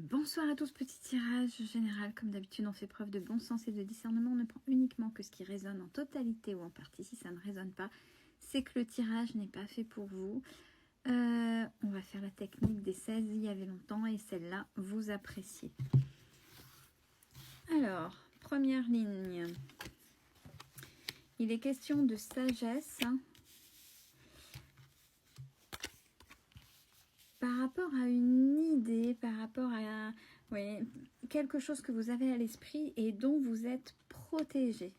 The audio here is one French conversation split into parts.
Bonsoir à tous, petit tirage général. Comme d'habitude, on fait preuve de bon sens et de discernement. On ne prend uniquement que ce qui résonne en totalité ou en partie. Si ça ne résonne pas, c'est que le tirage n'est pas fait pour vous. On va faire la technique des 16 il y avait longtemps et celle-là, vous appréciez. Alors, première ligne. Il est question de sagesse. Par rapport à une idée, par rapport à quelque chose que vous avez à l'esprit et dont vous êtes protégé.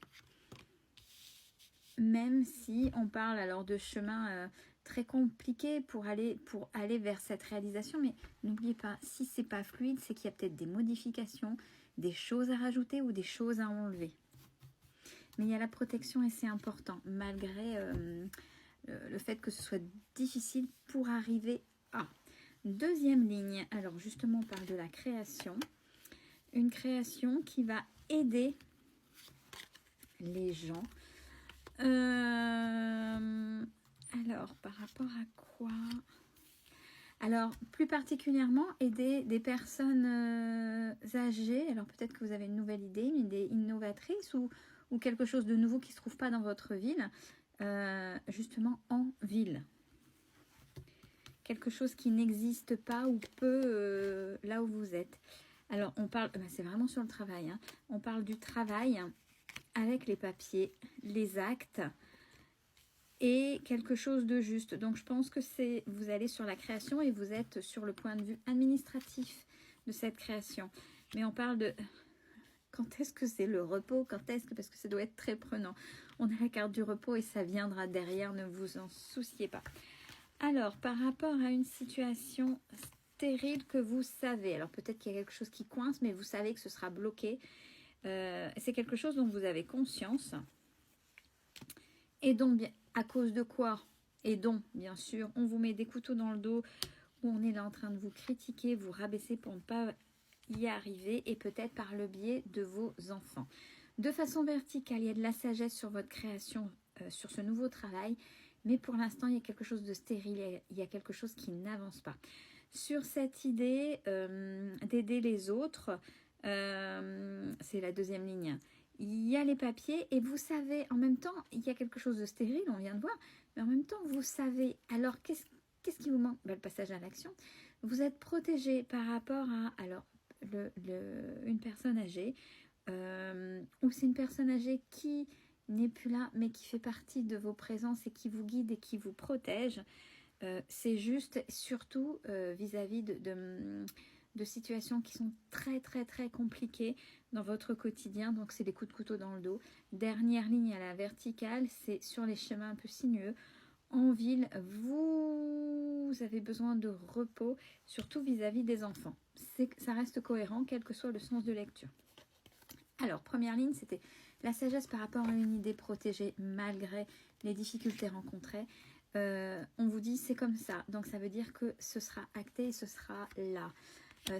Même si on parle alors de chemin très compliqué pour aller vers cette réalisation. Mais n'oubliez pas, si c'est pas fluide, c'est qu'il y a peut-être des modifications, des choses à rajouter ou des choses à enlever. Mais il y a la protection et c'est important, malgré le fait que ce soit difficile pour arriver à... Deuxième ligne, alors justement on parle de la création. Une création qui va aider les gens. Alors, par rapport à quoi? Alors, plus particulièrement, aider des personnes âgées. Alors, peut-être que vous avez une nouvelle idée, une idée innovatrice ou quelque chose de nouveau qui ne se trouve pas dans votre ville, justement en ville. Quelque chose qui n'existe pas ou peu là où vous êtes. Alors, on parle, c'est vraiment sur le travail, hein. On parle du travail avec les papiers, les actes et quelque chose de juste. Donc, je pense que vous allez sur la création et vous êtes sur le point de vue administratif de cette création. Mais on parle de quand est-ce que c'est le repos, parce que ça doit être très prenant. On a la carte du repos et ça viendra derrière, ne vous en souciez pas. Alors, par rapport à une situation stérile que vous savez, alors peut-être qu'il y a quelque chose qui coince, mais vous savez que ce sera bloqué. C'est quelque chose dont vous avez conscience. Et donc, à cause de quoi? Et donc, bien sûr, on vous met des couteaux dans le dos, où on est là en train de vous critiquer, vous rabaisser pour ne pas y arriver, et peut-être par le biais de vos enfants. De façon verticale, il y a de la sagesse sur votre création, sur ce nouveau travail. Mais pour l'instant, il y a quelque chose de stérile, il y a quelque chose qui n'avance pas. Sur cette idée d'aider les autres, c'est la deuxième ligne. Il y a les papiers et vous savez, en même temps, il y a quelque chose de stérile, on vient de voir, mais en même temps, vous savez. Alors, qu'est-ce qui vous manque? Le passage à l'action. Vous êtes protégé par rapport à une personne âgée, ou c'est une personne âgée qui n'est plus là, mais qui fait partie de vos présences et qui vous guide et qui vous protège. C'est juste, surtout vis-à-vis de situations qui sont très très très compliquées dans votre quotidien. Donc c'est des coups de couteau dans le dos. Dernière ligne à la verticale, c'est sur les chemins un peu sinueux. En ville, vous avez besoin de repos, surtout vis-à-vis des enfants. Ça reste cohérent, quel que soit le sens de lecture. Alors, première ligne, c'était la sagesse par rapport à une idée protégée malgré les difficultés rencontrées. On vous dit c'est comme ça, donc ça veut dire que ce sera acté et ce sera là.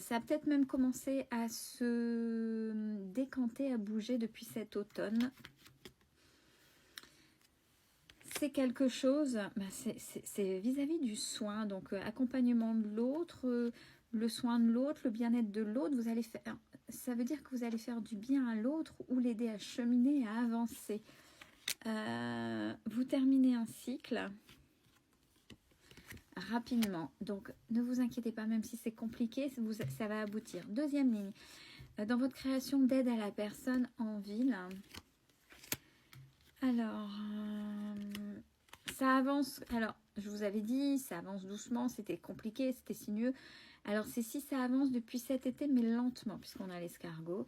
Ça a peut-être même commencé à se décanter, à bouger depuis cet automne. C'est quelque chose, c'est vis-à-vis du soin, donc accompagnement de l'autre, le soin de l'autre, le bien-être de l'autre. Vous allez faire, ça veut dire que vous allez faire du bien à l'autre ou l'aider à cheminer, à avancer. Vous terminez un cycle rapidement, donc ne vous inquiétez pas, même si c'est compliqué, ça va aboutir. Deuxième ligne, dans votre création d'aide à la personne en ville. Alors, ça avance. Alors, je vous avais dit, ça avance doucement, c'était compliqué, c'était sinueux. Alors, c'est si ça avance depuis cet été, mais lentement, puisqu'on a l'escargot.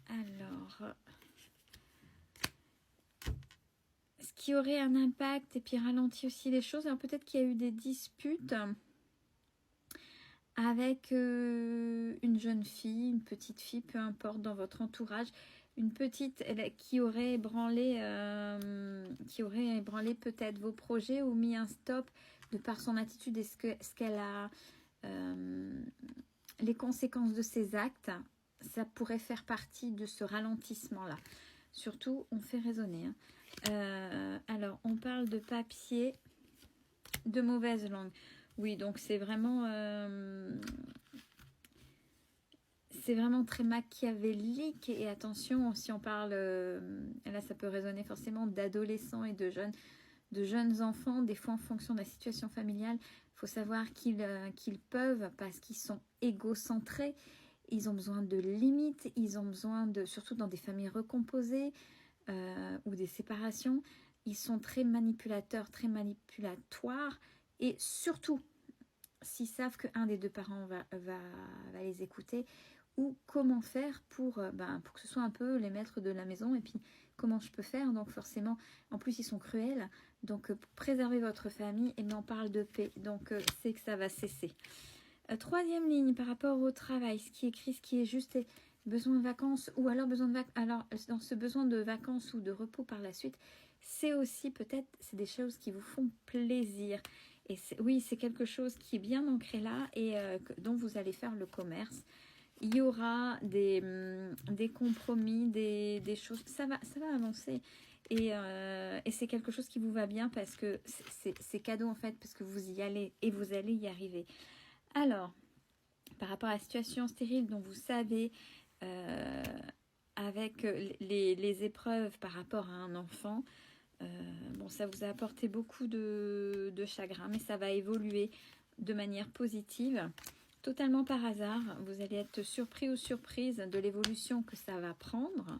Alors, ce qui aurait un impact et puis ralentit aussi les choses. Alors, peut-être qu'il y a eu des disputes avec une jeune fille, une petite fille, peu importe, dans votre entourage. Une petite qui aurait ébranlé peut-être vos projets ou mis un stop de par son attitude et ce qu'elle a, les conséquences de ses actes. Ça pourrait faire partie de ce ralentissement-là. Surtout, on fait raisonner. Alors, on parle de papier, de mauvaise langue. Oui, donc c'est vraiment très machiavélique. Et attention, si on parle, là ça peut résonner forcément d'adolescents et de jeunes enfants, des fois en fonction de la situation familiale, il faut savoir qu'ils peuvent, parce qu'ils sont égocentrés, ils ont besoin de limites, ils ont besoin de, surtout dans des familles recomposées ou des séparations, ils sont très manipulateurs, très manipulatoires, et surtout, s'ils savent qu'un des deux parents va les écouter, ou comment faire pour que ce soit un peu les maîtres de la maison, et puis comment je peux faire. Donc forcément, en plus ils sont cruels, donc pour préserver votre famille, et on parle de paix, donc c'est que ça va cesser. Troisième ligne, par rapport au travail, ce qui est écrit, ce qui est juste, est besoin de vacances, ou alors besoin de vacances. Alors dans ce besoin de vacances ou de repos par la suite, c'est aussi peut-être, c'est des choses qui vous font plaisir. Et oui, c'est quelque chose qui est bien ancré là, et dont vous allez faire le commerce. Il y aura des compromis, des choses, ça va avancer, et c'est quelque chose qui vous va bien, parce que c'est cadeau en fait, parce que vous y allez et vous allez y arriver. Alors, par rapport à la situation stérile dont vous savez, avec les épreuves par rapport à un enfant, bon, ça vous a apporté beaucoup de chagrin, mais ça va évoluer de manière positive. Totalement par hasard, vous allez être surpris ou surprise de l'évolution que ça va prendre.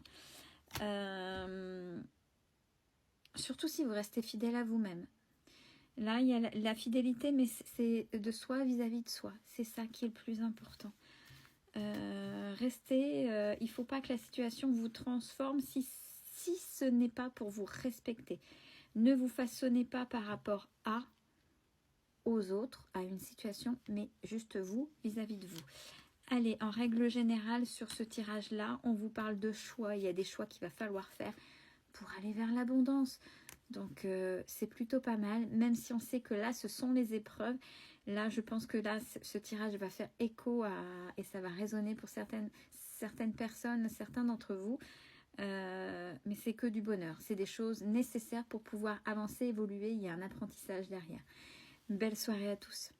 Surtout si vous restez fidèle à vous-même. Là, il y a la fidélité, mais c'est de soi vis-à-vis de soi. C'est ça qui est le plus important. Restez, il ne faut pas que la situation vous transforme si ce n'est pas pour vous respecter. Ne vous façonnez pas par rapport aux autres, à une situation, mais juste vous, vis-à-vis de vous. Allez, en règle générale, sur ce tirage-là, on vous parle de choix. Il y a des choix qu'il va falloir faire pour aller vers l'abondance. Donc, c'est plutôt pas mal, même si on sait que là, ce sont les épreuves. Là, je pense que là, ce tirage va faire écho et ça va résonner pour certaines personnes, certains d'entre vous. Mais c'est que du bonheur. C'est des choses nécessaires pour pouvoir avancer, évoluer. Il y a un apprentissage derrière. Belle soirée à tous.